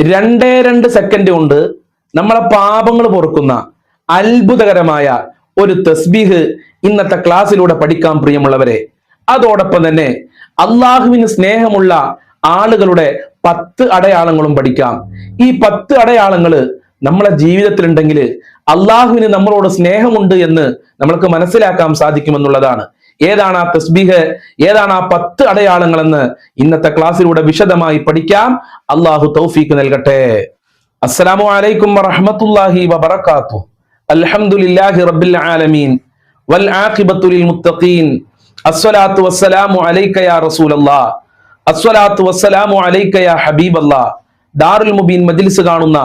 2 second കൊണ്ട് നമ്മളെ പാപങ്ങൾ പൊറുക്കുന്ന അത്ഭുതകരമായ ഒരു തസ്ബീഹ് ഇന്നത്തെ ക്ലാസ്സിലൂടെ പഠിക്കാം പ്രിയമുള്ളവരെ. അതോടൊപ്പം തന്നെ അള്ളാഹുവിന് സ്നേഹമുള്ള ആളുകളുടെ 10 അടയാളങ്ങളും പഠിക്കാം. ഈ 10 അടയാളങ്ങൾ നമ്മളെ ജീവിതത്തിലുണ്ടെങ്കിൽ അള്ളാഹുവിന് നമ്മളോട് സ്നേഹമുണ്ട് എന്ന് നമ്മൾക്ക് മനസ്സിലാക്കാൻ സാധിക്കുമെന്നുള്ളതാണ്. ഏതാണ് ആ തസ്ബീഹ്, ഏതാണ് ആ 10 അടയാളങ്ങൾ എന്ന് ഇന്നത്തെ ക്ലാസ്സിലൂടെ വിശദമായി പഠിക്കാം. അള്ളാഹു തൗഫീഖ് നൽകട്ടെ. അസ്സലാമു അലൈക്കും വറഹ്മത്തുള്ളാഹി വബറകാതുഹു. അൽഹംദുലില്ലാഹി റബ്ബിൽ ആലമീൻ വൽ ആഖിബത്തു ലിൽ മുത്തഖീൻ. അസ്സലാത്തു വസ്സലാമു അലൈക യാ റസൂലല്ലാഹ്. അസ്സലാത്തു വസ്സലാമു അലൈക യാ ഹബീബല്ലാഹ്. ദാറുൽ മുബീൻ മജ്ലിസ് കാണുന്ന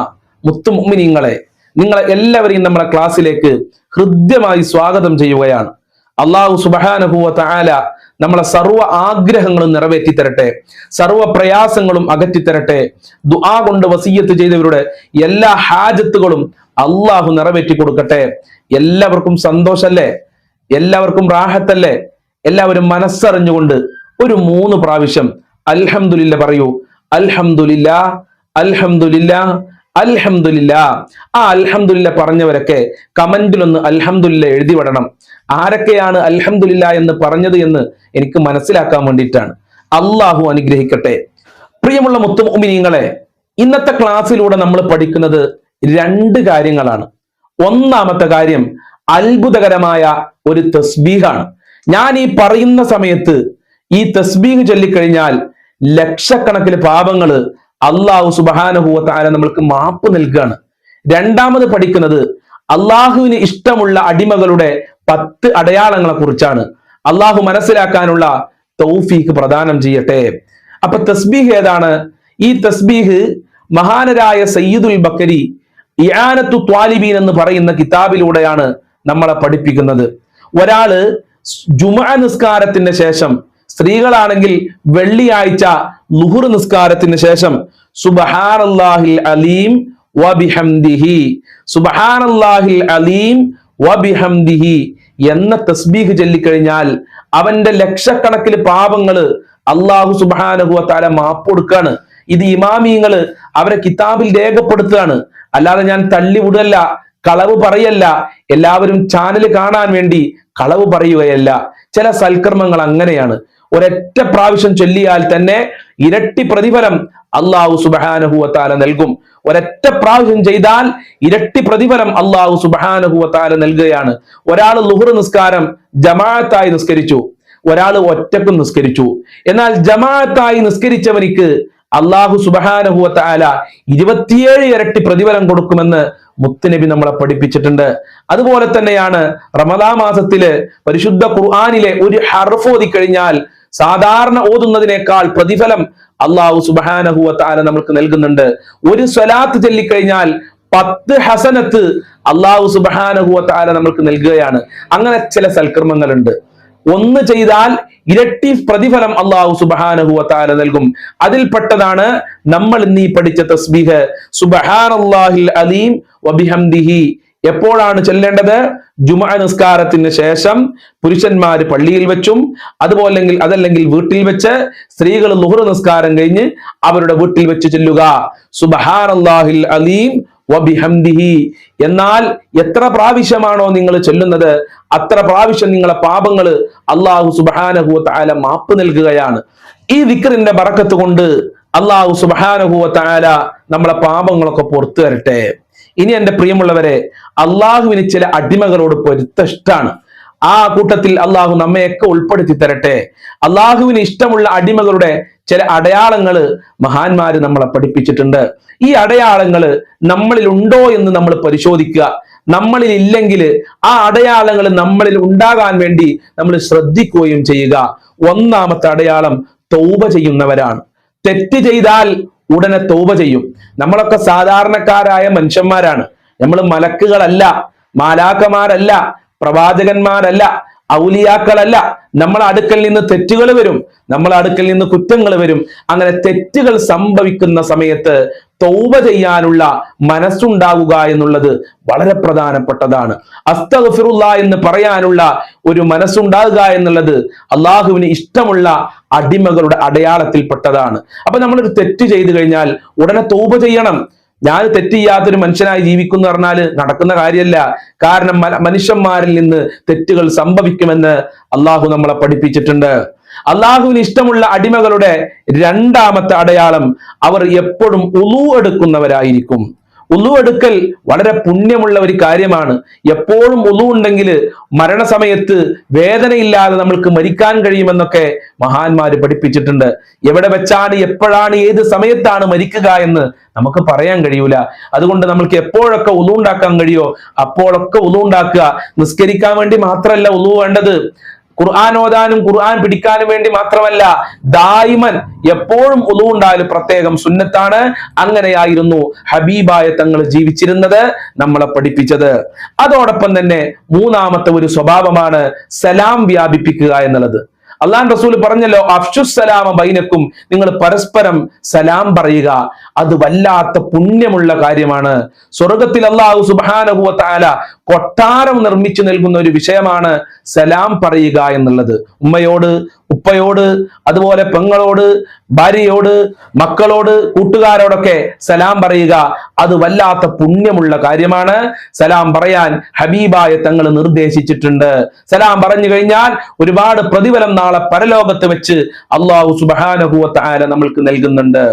മുത്തു മുഅ്മിനീങ്ങളെ, നിങ്ങളെ എല്ലാവരെയും നമ്മുടെ ക്ലാസ്സിലേക്ക് ഹൃദ്യമായി സ്വാഗതം ചെയ്യുകയാണ്. അല്ലാഹു സുബ്ഹാനഹു വ തആല നമ്മളെ സർവ്വ ആഗ്രഹങ്ങളും നിറവേറ്റി തരട്ടെ, സർവ്വ പ്രയാസങ്ങളും അകറ്റി തരട്ടെ. ദുആ കൊണ്ട് വസിയ്യത്ത് ചെയ്തവരുടെ എല്ലാ ഹാജത്തുകളും അള്ളാഹു നിറവേറ്റി കൊടുക്കട്ടെ. എല്ലാവർക്കും സന്തോഷല്ലേ? എല്ലാവർക്കും റാഹത്തല്ലേ? എല്ലാവരും മനസ്സറിഞ്ഞുകൊണ്ട് ഒരു 3 പ്രാവശ്യം അൽഹംദുലില്ലാ പറയൂ. അൽഹംദുലില്ലാ, അൽഹംദുലില്ലാ, അൽഹംദുലില്ലാ. ആ അൽഹംദുലില്ലാ പറഞ്ഞവരൊക്കെ കമന്റിലൊന്ന് അൽഹംദുലില്ലാ എഴുതി വിടണം. ആരൊക്കെയാണ് അൽഹംദുലില്ലാ എന്ന് പറഞ്ഞത് എന്ന് എനിക്ക് മനസ്സിലാക്കാൻ വേണ്ടിയിട്ടാണ്. അള്ളാഹു അനുഗ്രഹിക്കട്ടെ. പ്രിയമുള്ള മുത്തു മുഅ്മിനീങ്ങളെ, ഇന്നത്തെ ക്ലാസ്സിലൂടെ നമ്മൾ പഠിക്കുന്നത് 2 കാര്യങ്ങളാണ്. ഒന്നാമത്തെ കാര്യം അത്ഭുതകരമായ ഒരു തസ്ബീഹാണ്. ഞാൻ ഈ പറയുന്ന സമയത്ത് ഈ തസ്ബീഹ് ചൊല്ലിക്കഴിഞ്ഞാൽ ലക്ഷക്കണക്കിന് പാപങ്ങൾ അള്ളാഹു സുബ്ഹാനഹു വ തആല നമ്മൾക്ക് മാപ്പ് നൽകുകയാണ്. രണ്ടാമത് പഠിക്കുന്നത് അള്ളാഹുവിന് ഇഷ്ടമുള്ള അടിമകളുടെ 10 അടയാളങ്ങളെ കുറിച്ചാണ്. അള്ളാഹു മനസ്സിലാക്കാനുള്ള തൗഫീഖ് പ്രദാനം ചെയ്യട്ടെ. അപ്പൊ തസ്ബീഹ് ഏതാണ്? ഈ തസ്ബീഹ് മഹാനരായ സയ്യിദുൽ ബക്കരി ഇആനത്തു ത്വാലിബീൻ എന്ന് പറയുന്ന കിതാബിലൂടെയാണ് നമ്മളെ പഠിപ്പിക്കുന്നത്. ഒരാള് ജുമുഅ നിസ്കാരത്തിന് ശേഷം, സ്ത്രീകളാണെങ്കിൽ വെള്ളിയാഴ്ച ളുഹുർ നിസ്കാരത്തിന് ശേഷം സുബ്ഹാനല്ലാഹിൽ അലീം വബിഹംദിഹി, സുബ്ഹാനല്ലാഹിൽ അലീം വബിഹംദിഹി എന്ന തസ്ബീഹ് ചൊല്ലിക്കഴിഞ്ഞാൽ അവന്റെ ലക്ഷക്കണക്കിന് പാപങ്ങള് അല്ലാഹു സുബ്ഹാനഹു വ തആല മാപ്പ് കൊടുക്കാണ്. ഇത് ഇമാമിയങ്ങള് അവരെ കിതാബിൽ രേഖപ്പെടുത്തുകയാണ്. അല്ലാതെ ഞാൻ തള്ളി വിടല്ല, കളവ് പറയല്ല, എല്ലാവരും ചാനൽ കാണാൻ വേണ്ടി കളവ് പറയുകയല്ല. ചില സൽക്കർമ്മങ്ങൾ അങ്ങനെയാണ്. ഒരൊറ്റ പ്രാവശ്യം ചൊല്ലിയാൽ തന്നെ ഇരട്ടി പ്രതിഫലം അല്ലാഹു സുബ്ഹാനഹു വ തആല നൽകും. ഒരൊറ്റ പ്രാവശ്യം ചെയ്താൽ ഇരട്ടി പ്രതിഫലം അല്ലാഹു സുബ്ഹാനഹു വ തആല നൽകുകയാണ്. ഒരാൾ ളുഹുർ നിസ്കാരം ജമാഅത്തായി നിസ്കരിച്ചു, ഒരാൾ ഒറ്റക്കും നിസ്കരിച്ചു. എന്നാൽ ജമാഅത്തായി നിസ്കരിച്ചവനിക്ക് അല്ലാഹു സുബ്ഹാനഹു വ തആല 27 ഇരട്ടി പ്രതിഫലം കൊടുക്കുമെന്ന് മുത്തുനബി നമ്മളെ പഠിപ്പിച്ചിട്ടുണ്ട്. അതുപോലെ തന്നെയാണ് റമദാൻ മാസത്തില് പരിശുദ്ധ ഖുർആനിലെ ഒരു ഹർഫ് ഓതി കഴിഞ്ഞാൽ സാധാരണ ഓതുന്നതിനേക്കാൾ പ്രതിഫലം അല്ലാഹു സുബ്ഹാനഹു വ തആല നമുക്ക് നൽകുന്നുണ്ട്. ഒരു സ്വലാത്ത് ചൊല്ലിക്കഴിഞ്ഞാൽ 10 ഹസനത്ത് അല്ലാഹു സുബ്ഹാനഹു വ തആല നമുക്ക് നൽകുകയാണ്. അങ്ങനെ ചില സൽക്കർമ്മങ്ങളുണ്ട്. ഒന്ന് ചെയ്താൽ ഇരട്ടി പ്രതിഫലം അല്ലാഹു സുബ്ഹാനഹു വ തആല നൽകും. അതിൽപ്പെട്ടതാണ് നമ്മൾ ഇന്ന് ഈ പഠിച്ച തസ്ബീഹ് സുബ്ഹാനല്ലാഹിൽ അലീം വബിഹംദിഹി. എപ്പോഴാണ് ചൊല്ലേണ്ടത്? ജുമുഅ നിസ്കാരത്തിന് ശേഷം പുരുഷന്മാര് പള്ളിയിൽ വെച്ചും അതല്ലെങ്കിൽ വീട്ടിൽ വെച്ച്, സ്ത്രീകൾ ളുഹുർ നിസ്കാരം കഴിഞ്ഞ് അവരുടെ വീട്ടിൽ വെച്ച് ചൊല്ലുക സുബ്ഹാനല്ലാഹിൽ അലീം വബിഹംദിഹി. എന്നാൽ എത്ര പ്രാവശ്യമാണോ നിങ്ങൾ ചൊല്ലുന്നത് അത്ര പ്രാവശ്യം നിങ്ങളെ പാപങ്ങൾ അല്ലാഹു സുബ്ഹാനഹു വ തആല മാപ്പ് നൽകുകയാണ്. ഈ ദിക്റിന്റെ ബറക്കത്ത് കൊണ്ട് അല്ലാഹു സുബ്ഹാനഹു വ തആല നമ്മളെ പാപങ്ങളൊക്കെ പുറത്തു തരട്ടെ. ഇനി എന്റെ പ്രിയമുള്ളവരെ, അള്ളാഹുവിന് ചില അടിമകളോട് പൊരുത്ത ഇഷ്ടാണ്. ആ കൂട്ടത്തിൽ അള്ളാഹു നമ്മയൊക്കെ ഉൾപ്പെടുത്തി തരട്ടെ. അള്ളാഹുവിന് ഇഷ്ടമുള്ള അടിമകളുടെ ചില അടയാളങ്ങള് മഹാന്മാര് നമ്മളെ പഠിപ്പിച്ചിട്ടുണ്ട്. ഈ അടയാളങ്ങള് നമ്മളിൽ ഉണ്ടോ എന്ന് നമ്മൾ പരിശോധിക്കുക. നമ്മളിൽ ഇല്ലെങ്കിൽ ആ അടയാളങ്ങൾ നമ്മളിൽ ഉണ്ടാകാൻ വേണ്ടി നമ്മൾ ശ്രദ്ധിക്കുകയും ചെയ്യുക. ഒന്നാമത്തെ അടയാളം തൗബ ചെയ്യുന്നവരാണ്. തെറ്റ് ചെയ്താൽ ഉടനെ തൗബ ചെയ്യും. നമ്മളൊക്കെ സാധാരണക്കാരായ മനുഷ്യന്മാരാണ്. നമ്മൾ മലക്കുകളല്ല, മാലാക്കമാരല്ല, പ്രവാചകന്മാരല്ല. ഔലിയാക്കളല്ല. നമ്മളെ അടുക്കൽ നിന്ന് തെറ്റുകൾ വരും, നമ്മളെ അടുക്കൽ നിന്ന് കുറ്റങ്ങൾ വരും. അങ്ങനെ തെറ്റുകൾ സംഭവിക്കുന്ന സമയത്ത് തൗബ ചെയ്യാനുള്ള മനസ്സുണ്ടാവുക എന്നുള്ളത് വളരെ പ്രധാനപ്പെട്ടതാണ്. അസ്തഗ്ഫിറുല്ലാഹ് എന്ന് പറയാനുള്ള ഒരു മനസ്സുണ്ടാകുക എന്നുള്ളത് അള്ളാഹുവിന് ഇഷ്ടമുള്ള അടിമകളുടെ അടയാളത്തിൽപ്പെട്ടതാണ്. അപ്പൊ നമ്മളൊരു തെറ്റ് ചെയ്തു കഴിഞ്ഞാൽ ഉടനെ തൗബ ചെയ്യണം. ഞാൻ തെറ്റ് ചെയ്യാത്തൊരു മനുഷ്യനായി ജീവിക്കുന്നു പറഞ്ഞാൽ നടക്കുന്ന കാര്യമല്ല. കാരണം മനുഷ്യന്മാരിൽ നിന്ന് തെറ്റുകൾ സംഭവിക്കുമെന്ന് അള്ളാഹു നമ്മളെ പഠിപ്പിച്ചിട്ടുണ്ട്. അള്ളാഹുവിന് ഇഷ്ടമുള്ള അടിമകളുടെ രണ്ടാമത്തെ അടയാളം, അവർ എപ്പോഴും ഉളു എടുക്കുന്നവരായിരിക്കും. ഉളു എടുക്കൽ വളരെ പുണ്യമുള്ള ഒരു കാര്യമാണ്. എപ്പോഴും ഉളു ഉണ്ടെങ്കിൽ മരണസമയത്ത് വേദനയില്ലാതെ നമ്മൾക്ക് മരിക്കാൻ കഴിയുമെന്നൊക്കെ മഹാന്മാര് പഠിപ്പിച്ചിട്ടുണ്ട്. എവിടെ വെച്ചാണ്, എപ്പോഴാണ്, ഏത് സമയത്താണ് മരിക്കുക എന്ന് നമുക്ക് പറയാൻ കഴിയൂല. അതുകൊണ്ട് നമ്മൾക്ക് എപ്പോഴൊക്കെ ഉളു ഉണ്ടാക്കാൻ കഴിയോ അപ്പോഴൊക്കെ ഉളു ഉണ്ടാക്കുക. നിസ്കരിക്കാൻ വേണ്ടി മാത്രമല്ല ഉളു വേണ്ടത്, ഖുർആൻ ഓതാനും ഖുർആൻ പിടിക്കാനും വേണ്ടി മാത്രമല്ല, ദായിമൻ എപ്പോഴും ഉളു ഉണ്ടായാലും പ്രത്യേകം സുന്നത്താണ്. അങ്ങനെയായിരുന്നു ഹബീബായ തങ്ങൾ ജീവിച്ചിരുന്നത്, നമ്മളെ പഠിപ്പിച്ചത്. അതോടൊപ്പം തന്നെ മൂന്നാമത്തെ ഒരു സ്വഭാവമാണ് സലാം വ്യാപിപ്പിക്കുക എന്നുള്ളത്. അള്ളാഹു റസൂൽ പറഞ്ഞല്ലോ, അഫ്ശുസ്സലാമ ബൈനക്കും, നിങ്ങൾ പരസ്പരം സലാം പറയുക. അത് വല്ലാത്ത പുണ്യമുള്ള കാര്യമാണ്. സ്വർഗത്തിൽ അള്ളാഹു സുബ്ഹാനഹു വ തആല കൊട്ടാരം നിർമ്മിച്ചു നൽകുന്ന ഒരു വിഷയമാണ് സലാം പറയുക എന്നുള്ളത്. ഉമ്മയോട്, ഉപ്പയോട്, അതുപോലെ പെങ്ങളോട്, ഭാര്യയോട്, മക്കളോട്, കൂട്ടുകാരോടൊക്കെ സലാം പറയുക. അത് വല്ലാത്ത പുണ്യമുള്ള കാര്യമാണ്. സലാം പറയാൻ ഹബീബായ തങ്ങൾ നിർദ്ദേശിച്ചിട്ടുണ്ട്. സലാം പറഞ്ഞു കഴിഞ്ഞാൽ ഒരുപാട് പ്രതിഫലം നാളെ പരലോകത്ത് വെച്ച് അള്ളാഹു സുബ്ഹാനഹു വ തആല നമ്മൾക്ക് നൽകുന്നുണ്ട്.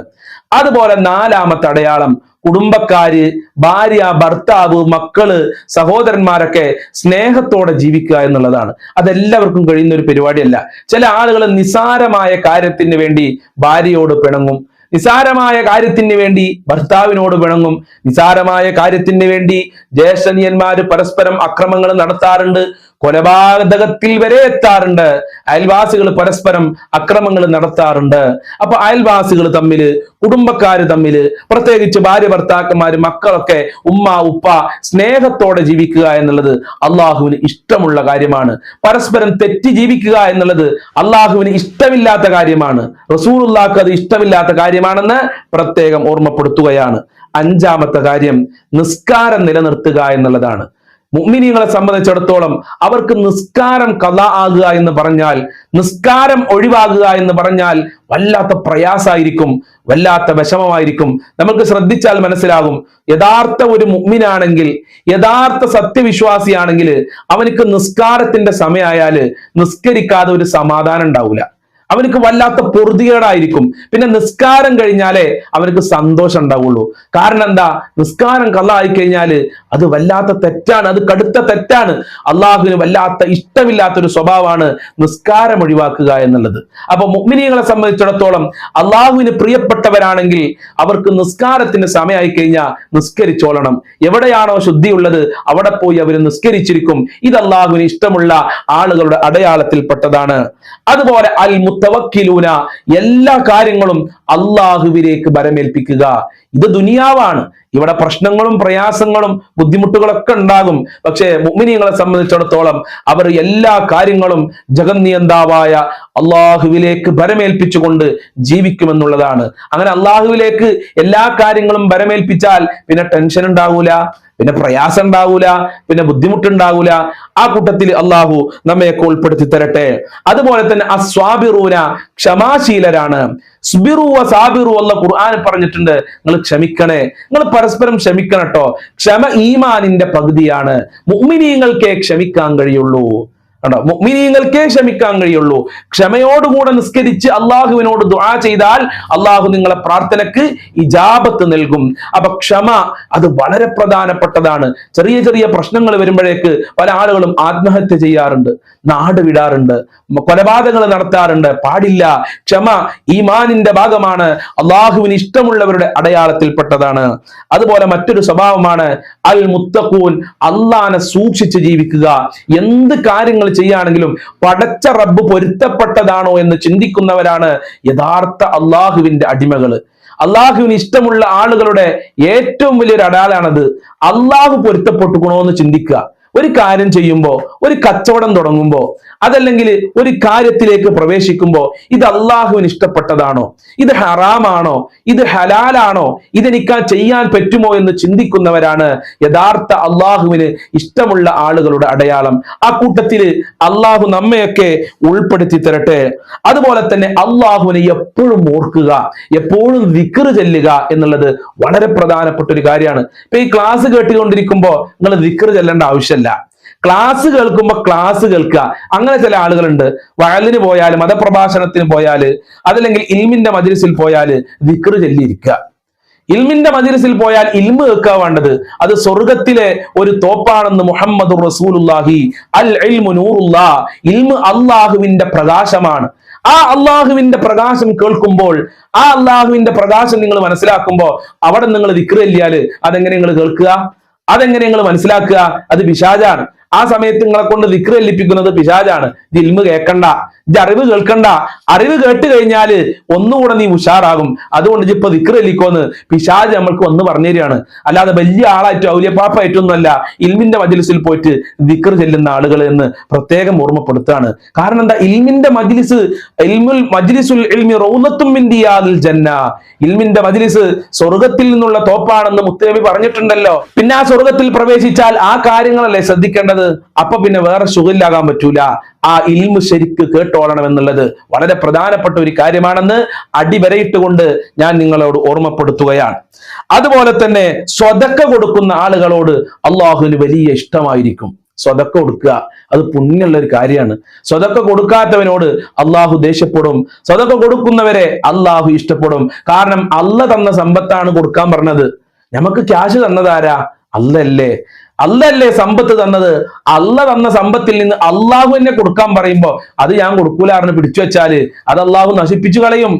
അതുപോലെ നാലാമത്തെ അടയാളം, കുടുംബക്കാര്, ഭാര്യ, ഭർത്താവ്, മക്കള്, സഹോദരന്മാരൊക്കെ സ്നേഹത്തോടെ ജീവിക്കുക എന്നുള്ളതാണ്. അതെല്ലാവർക്കും കഴിയുന്ന ഒരു പരിപാടിയല്ല. ചില ആളുകൾ നിസാരമായ കാര്യത്തിന് വേണ്ടി ഭാര്യയോട് പിണങ്ങും, നിസാരമായ കാര്യത്തിന് വേണ്ടി ഭർത്താവിനോട് പിണങ്ങും, നിസാരമായ കാര്യത്തിന് വേണ്ടി ജ്യേഷ്ഠനിയന്മാര് പരസ്പരം അക്രമങ്ങൾ നടത്താറുണ്ട്, കൊലപാതകത്തിൽ വരെ എത്താറുണ്ട്. അയൽവാസികൾ പരസ്പരം അക്രമങ്ങൾ നടത്താറുണ്ട്. അപ്പൊ അയൽവാസികൾ തമ്മില്, കുടുംബക്കാര് തമ്മില്, പ്രത്യേകിച്ച് ഭാര്യ ഭർത്താക്കന്മാര്, മക്കളൊക്കെ, ഉമ്മ ഉപ്പ സ്നേഹത്തോടെ ജീവിക്കുക എന്നുള്ളത് അള്ളാഹുവിന് ഇഷ്ടമുള്ള കാര്യമാണ്. പരസ്പരം തെറ്റി ജീവിക്കുക എന്നുള്ളത് അള്ളാഹുവിന് ഇഷ്ടമില്ലാത്ത കാര്യമാണ്. റസൂലുള്ളാഹിക്ക് അത് ഇഷ്ടമില്ലാത്ത കാര്യമാണെന്ന് പ്രത്യേകം ഓർമ്മപ്പെടുത്തുകയാണ്. അഞ്ചാമത്തെ കാര്യം, നിസ്കാരം നിലനിർത്തുക എന്നുള്ളതാണ്. മുഅ്മിനീങ്ങളെ സംബന്ധിച്ചിടത്തോളം അവർക്ക് നിസ്കാരം ഖളാ ആകുക എന്ന് പറഞ്ഞാൽ, നിസ്കാരം ഒഴിവാകുക എന്ന് പറഞ്ഞാൽ വല്ലാത്ത പ്രയാസമായിരിക്കും, വല്ലാത്ത വിഷമമായിരിക്കും. നമുക്ക് ശ്രദ്ധിച്ചാൽ മനസ്സിലാകും, യഥാർത്ഥ ഒരു മുഅ്മിനാണെങ്കിൽ, യഥാർത്ഥ സത്യവിശ്വാസിയാണെങ്കിൽ അവനക്ക് നിസ്കാരത്തിന്റെ സമയമായാല് നിസ്കരിക്കാതെ ഒരു സമാധാനം ഉണ്ടാവില്ല. അവനക്ക് വല്ലാത്ത പൊറുതികേടായിരിക്കും. പിന്നെ നിസ്കാരം കഴിഞ്ഞാലേ അവനക്ക് സന്തോഷം ഉണ്ടാവുള്ളൂ. കാരണം എന്താ, നിസ്കാരം ഖളാ ആയി കഴിഞ്ഞാല് അത് വല്ലാത്ത തെറ്റാണ്, അത് കടുത്ത തെറ്റാണ്. അള്ളാഹുവിന് വല്ലാത്ത ഇഷ്ടമില്ലാത്തൊരു സ്വഭാവമാണ് നിസ്കാരം ഒഴിവാക്കുക എന്നുള്ളത്. അപ്പൊ മുഅ്മിനീങ്ങളെ സംബന്ധിച്ചിടത്തോളം അള്ളാഹുവിന് പ്രിയപ്പെട്ടവരാണെങ്കിൽ അവർക്ക് നിസ്കാരത്തിന് സമയമായി കഴിഞ്ഞാൽ നിസ്കരിച്ചോളണം. എവിടെയാണോ ശുദ്ധിയുള്ളത് അവിടെ പോയി അവർ നിസ്കരിച്ചിരിക്കും. ഇത് അള്ളാഹുവിന് ഇഷ്ടമുള്ള ആളുകളുടെ അടയാളത്തിൽപ്പെട്ടതാണ്. അതുപോലെ അൽ മുത്തവക്കിലൂന, എല്ലാ കാര്യങ്ങളും അള്ളാഹുവിലേക്ക് ബരമേൽപ്പിക്കുക. ഇത് ദുനിയാവാണ്, ഇവിടെ പ്രശ്നങ്ങളും പ്രയാസങ്ങളും ബുദ്ധിമുട്ടുകളൊക്കെ ഉണ്ടാകും. പക്ഷേ മുഅ്മിനീങ്ങളെ സംബന്ധിച്ചിടത്തോളം അവർ എല്ലാ കാര്യങ്ങളും ജഗന്നിയന്താവായ അള്ളാഹുവിലേക്ക് ബരമേൽപ്പിച്ചുകൊണ്ട് ജീവിക്കുമെന്നുള്ളതാണ്. അങ്ങനെ അള്ളാഹുവിലേക്ക് എല്ലാ കാര്യങ്ങളും ബരമേൽപ്പിച്ചാൽ പിന്നെ ടെൻഷൻ ഉണ്ടാവൂല, പിന്നെ പ്രയാസം ഉണ്ടാവൂല, പിന്നെ ബുദ്ധിമുട്ടുണ്ടാവൂല. ആ കൂട്ടത്തിൽ അള്ളാഹു നമ്മയൊക്കെ ഉൾപ്പെടുത്തി തരട്ടെ. അതുപോലെ തന്നെ അസ്വാബിറൂന, ക്ഷമാശീലരാണ്. സ്ബിറു വസാബിറു അല്ല ഖുർആൻ പറഞ്ഞിട്ടുണ്ട്, നിങ്ങൾ ക്ഷമിക്കണേ, നിങ്ങൾ പരസ്പരം ക്ഷമിക്കണം ട്ടോ. ക്ഷമ ഈമാനിന്റെ പകുതിയാണ്. മുഅ്മിനീങ്ങൾക്കേ ക്ഷമിക്കാൻ കഴിയുള്ളൂ. കണ്ടോ, മുഅ്മിനീങ്ങൾക്കേ ക്ഷമിക്കാൻ കഴിയുള്ളൂ. ക്ഷമയോടുകൂടെ നിസ്കരിച്ച് അള്ളാഹുവിനോട് ദുആ ചെയ്താൽ അള്ളാഹു നിങ്ങളെ പ്രാർത്ഥനക്ക് ഇജാബത്ത് നൽകും. അപ്പൊ ക്ഷമ അത് വളരെ പ്രധാനപ്പെട്ടതാണ്. ചെറിയ ചെറിയ പ്രശ്നങ്ങൾ വരുമ്പോഴേക്ക് പല ആളുകളും ആത്മഹത്യ ചെയ്യാറുണ്ട്, നാട് വിടാറുണ്ട്, കൊലപാതകങ്ങൾ നടത്താറുണ്ട്. പാടില്ല. ക്ഷമ ഈമാനിന്റെ ഭാഗമാണ്, അള്ളാഹുവിന് ഇഷ്ടമുള്ളവരുടെ അടയാളത്തിൽപ്പെട്ടതാണ്. അതുപോലെ മറ്റൊരു സ്വഭാവമാണ് അൽ മുത്തഖൂൻ, അള്ളാഹനെ സൂക്ഷിച്ച് ജീവിക്കുക. എന്ത് കാര്യങ്ങൾ ചെയ്യുകയാണെങ്കിലും പടച്ച റബ്ബ് പൊരുത്തപ്പെട്ടതാണോ എന്ന് ചിന്തിക്കുന്നവരാണ് യഥാർത്ഥ അള്ളാഹുവിന്റെ അടിമകള്. അള്ളാഹുവിന് ഇഷ്ടമുള്ള ആളുകളുടെ ഏറ്റവും വലിയൊരു അടയാളാണത്. അള്ളാഹു പൊരുത്തപ്പെട്ടുക്കണോ എന്ന് ചിന്തിക്കുക. ഒരു കാര്യം ചെയ്യുമ്പോൾ, ഒരു കച്ചവടം തുടങ്ങുമ്പോൾ, അതല്ലെങ്കിൽ ഒരു കാര്യത്തിലേക്ക് പ്രവേശിക്കുമ്പോൾ ഇത് അള്ളാഹുവിന് ഇഷ്ടപ്പെട്ടതാണോ, ഇത് ഹറാമാണോ, ഇത് ഹലാലാണോ, ഇതെനിക്ക് ചെയ്യാൻ പറ്റുമോ എന്ന് ചിന്തിക്കുന്നവരാണ് യഥാർത്ഥ അള്ളാഹുവിന് ഇഷ്ടമുള്ള ആളുകളുടെ അടയാളം. ആ കൂട്ടത്തില് അള്ളാഹു നമ്മയൊക്കെ ഉൾപ്പെടുത്തി തരട്ടെ. അതുപോലെ തന്നെ അള്ളാഹുവിനെ എപ്പോഴും ഓർക്കുക, എപ്പോഴും ദിക്ർ ചെല്ലുക എന്നുള്ളത് വളരെ പ്രധാനപ്പെട്ട ഒരു കാര്യമാണ്. ഇപ്പൊ ഈ ക്ലാസ് കേട്ടുകൊണ്ടിരിക്കുമ്പോ നിങ്ങൾ ദിക്ർ ചെല്ലേണ്ട ആവശ്യമില്ല. ക്ലാസ് കേൾക്കുമ്പോൾ ക്ലാസ് കേൾക്കുക. അങ്ങനെ ചില ആളുകളുണ്ട്, വയലിന് പോയാല്, മതപ്രഭാഷണത്തിന് പോയാല്, അതല്ലെങ്കിൽ ഇൽമിന്റെ മജ്‌ലിസിൽ പോയാല് ദിക്ർ ചൊല്ലിയിരിക്കുക. ഇൽമിന്റെ മജ്‌ലിസിൽ പോയാൽ ഇൽമ് കേൾക്കുക വേണ്ടത്. അത് സ്വർഗത്തിലെ ഒരു തോപ്പാണെന്ന് മുഹമ്മദുർ റസൂലുള്ളാഹി. അൽ ഇൽമു നൂറുല്ലാഹ്, ഇൽമ് അള്ളാഹുവിന്റെ പ്രകാശമാണ്. ആ അള്ളാഹുവിന്റെ പ്രകാശം കേൾക്കുമ്പോൾ, ആ അള്ളാഹുവിന്റെ പ്രകാശം നിങ്ങൾ മനസ്സിലാക്കുമ്പോൾ അവിടെ നിങ്ങൾ ദിക്ർ ചൊല്ലിയാല് അതെങ്ങനെ നിങ്ങൾ കേൾക്കുക, അതെങ്ങനെ നിങ്ങൾ മനസ്സിലാക്കുക? അത് പിശാചാണ്. ആ സമയത്ത് നിങ്ങളെ കൊണ്ട് ദിക്ർ ചൊല്ലിപ്പിക്കുന്നത് പിശാചാണ്. ഇത് ഇൽമ് കേൾക്കണ്ട, ഇത് അറിവ് കേൾക്കണ്ട. അറിവ് കേട്ട് കഴിഞ്ഞാല് ഒന്നുകൂടെ നീ ഉഷാറാകും. അതുകൊണ്ട് ഇപ്പൊ ദിക്ർ ചൊല്ലിക്കോന്ന് പിശാച് നമ്മൾക്ക് വന്ന് പറഞ്ഞു തരികയാണ്. അല്ലാതെ വലിയ ആളായിട്ടും ഔലിയപ്പാപ്പായിട്ടൊന്നുമല്ല ഇൽമിന്റെ മജ്‌ലിസിൽ പോയിട്ട് ദിക്ർ ചെല്ലുന്ന ആളുകൾ എന്ന് പ്രത്യേകം ഓർമ്മപ്പെടുത്താണ്. കാരണം എന്താ? ഇൽമിന്റെ മജ്‌ലിസ്, മജ്‌ലിസുൽ ഇൽമി റൗളത്തും മിൻ റിയാദിൽ ജന്ന, ഇൽമിന്റെ മജ്‌ലിസ് സ്വർഗത്തിൽ നിന്നുള്ള തോപ്പാണെന്ന് മുത്തനബി പറഞ്ഞിട്ടുണ്ടല്ലോ. പിന്നെ ആ സ്വർഗത്തിൽ പ്രവേശിച്ചാൽ ആ കാര്യങ്ങളല്ലേ ശ്രദ്ധിക്കേണ്ടത്. അപ്പൊ പിന്നെ വേറെ ശുഗില്ലാകാൻ പറ്റൂല. ആ ഇൽമു ശരിക്ക് കേട്ടോളണം എന്നുള്ളത് വളരെ പ്രധാനപ്പെട്ട ഒരു കാര്യമാണെന്ന് അടിവരയിട്ടുകൊണ്ട് ഞാൻ നിങ്ങളോട് ഓർമ്മപ്പെടുത്തുകയാണ്. അതുപോലെ തന്നെ സ്വതക്ക കൊടുക്കുന്ന ആളുകളോട് അള്ളാഹുവിന് വലിയ ഇഷ്ടമായിരിക്കും. സ്വതക്ക കൊടുക്കുക അത് പുണ്യമുള്ള ഒരു കാര്യമാണ്. സ്വതക്ക കൊടുക്കാത്തവനോട് അള്ളാഹു ദേഷ്യപ്പെടും. സ്വതക്ക കൊടുക്കുന്നവരെ അള്ളാഹു ഇഷ്ടപ്പെടും. കാരണം അള്ള തന്ന സമ്പത്താണ് കൊടുക്കാൻ പറഞ്ഞത്. നമുക്ക് ക്യാഷ് തന്നതാരാ? അല്ലല്ലേ സമ്പത്ത് തന്നത്. അല്ല തന്ന സമ്പത്തിൽ നിന്ന് അള്ളാഹു എന്നെ കൊടുക്കാൻ പറയുമ്പോ അത് ഞാൻ കൊടുക്കൂലാറിന് പിടിച്ചു വെച്ചാല് അത് അള്ളാഹു നശിപ്പിച്ചു കളയും.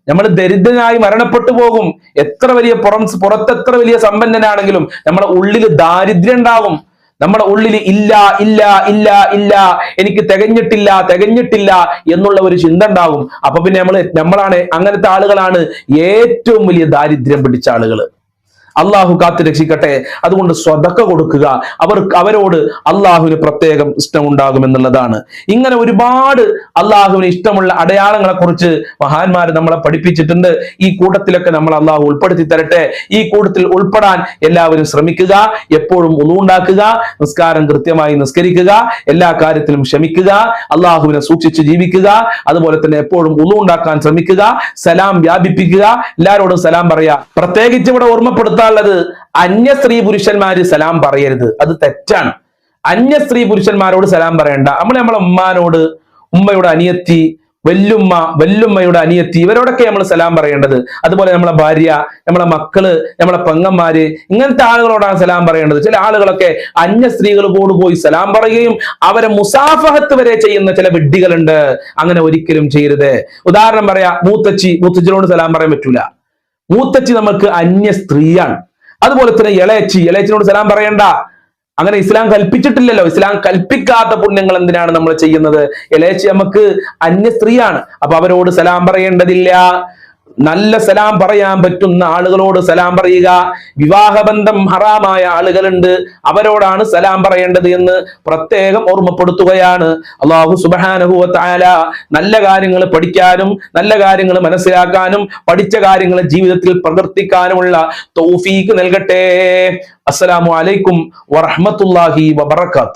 നമ്മൾ ദരിദ്രനായി മരണപ്പെട്ടു പോകും. എത്ര വലിയ പുറത്തെത്ര വലിയ സമ്പന്നനാണെങ്കിലും നമ്മുടെ ഉള്ളിൽ ദാരിദ്ര്യം ഉണ്ടാകും. നമ്മുടെ ഉള്ളിൽ ഇല്ല ഇല്ല ഇല്ല ഇല്ല, എനിക്ക് തികഞ്ഞിട്ടില്ല എന്നുള്ള ഒരു ചിന്ത ഉണ്ടാകും. അപ്പൊ പിന്നെ നമ്മളാണ് അങ്ങനത്തെ ആളുകളാണ് ഏറ്റവും വലിയ ദാരിദ്ര്യം പിടിച്ച ആളുകൾ. അള്ളാഹു കാത്തു രക്ഷിക്കട്ടെ. അതുകൊണ്ട് സ്വതക്ക കൊടുക്കുക, അവരോട് അള്ളാഹുവിന് പ്രത്യേകം ഇഷ്ടമുണ്ടാകും എന്നുള്ളതാണ്. ഇങ്ങനെ ഒരുപാട് അള്ളാഹുവിന് ഇഷ്ടമുള്ള അടയാളങ്ങളെ കുറിച്ച് മഹാന്മാർ നമ്മളെ പഠിപ്പിച്ചിട്ടുണ്ട്. ഈ കൂട്ടത്തിലൊക്കെ നമ്മൾ അള്ളാഹു ഉൾപ്പെടുത്തി തരട്ടെ. ഈ കൂട്ടത്തിൽ ഉൾപ്പെടാൻ എല്ലാവരും ശ്രമിക്കുക. എപ്പോഴും വുളു ഉണ്ടാക്കുക, നിസ്കാരം കൃത്യമായി നിസ്കരിക്കുക, എല്ലാ കാര്യത്തിലും ക്ഷമിക്കുക, അള്ളാഹുവിനെ സൂക്ഷിച്ച് ജീവിക്കുക. അതുപോലെ തന്നെ എപ്പോഴും വുളു ഉണ്ടാക്കാൻ ശ്രമിക്കുക, സലാം വ്യാപിപ്പിക്കുക, എല്ലാവരോടും സലാം പറയാ. പ്രത്യേകിച്ച് ഇവിടെ ഓർമ്മപ്പെടുത്താൻ അന്യ സ്ത്രീ പുരുഷന്മാര് സലാം പറയരുത്, അത് തെറ്റാണ്. അന്യ സ്ത്രീ പുരുഷന്മാരോട് സലാം പറയണ്ട. നമ്മളെ ഉമ്മാനോട്, ഉമ്മയുടെ അനിയത്തി, വല്ലുമ്മയുടെ അനിയത്തി, ഇവരോടൊക്കെ നമ്മൾ സലാം പറയേണ്ടത്. അതുപോലെ നമ്മളെ ഭാര്യ, നമ്മളെ മക്കള്, നമ്മളെ പെങ്ങന്മാര്, ഇങ്ങനത്തെ ആളുകളോടാണ് സലാം പറയേണ്ടത്. ചില ആളുകളൊക്കെ അന്യ സ്ത്രീകളോട് പോയി സലാം പറയുകയും അവരെ മുസാഫഹത്ത് വരെ ചെയ്യുന്ന ചില വിഡ്ഢികളുണ്ട്. അങ്ങനെ ഒരിക്കലും ചെയ്യരുത്. ഉദാഹരണം പറയാ, മൂത്തച്ചിനോട് സലാം പറയാൻ പറ്റൂല. മൂത്തച്ചി നമുക്ക് അന്യ സ്ത്രീയാണ്. അതുപോലെ തന്നെ ഇളയച്ചിനോട് സലാം പറയണ്ട. അങ്ങനെ ഇസ്ലാം കൽപ്പിച്ചിട്ടില്ലല്ലോ. ഇസ്ലാം കൽപ്പിക്കാത്ത പുണ്യങ്ങൾ എന്തിനാണ് നമ്മൾ ചെയ്യുന്നത്? ഇളയച്ചി നമുക്ക് അന്യ സ്ത്രീയാണ്. അപ്പൊ അവരോട് സലാം പറയേണ്ടതില്ല. നല്ല സലാം പറയാൻ പറ്റുന്ന ആളുകളോട് സലാം പറയുക. വിവാഹബന്ധം ഹറാമായ ആളുകളുണ്ട്, അവരോടാണ് സലാം പറയേണ്ടത് എന്ന് പ്രത്യേകം ഓർമ്മപ്പെടുത്തുകയാണ്. അല്ലാഹു സുബ്ഹാനഹു വ തആല നല്ല കാര്യങ്ങൾ പഠിക്കാനും നല്ല കാര്യങ്ങൾ മനസ്സിലാക്കാനും പഠിച്ച കാര്യങ്ങൾ ജീവിതത്തിൽ പ്രവർത്തിക്കാനുമുള്ള തൗഫീഖ് നൽകട്ടെ. അസ്സലാമു അലൈക്കും വറഹ്മത്തുള്ളാഹി വബറകാതുഹു.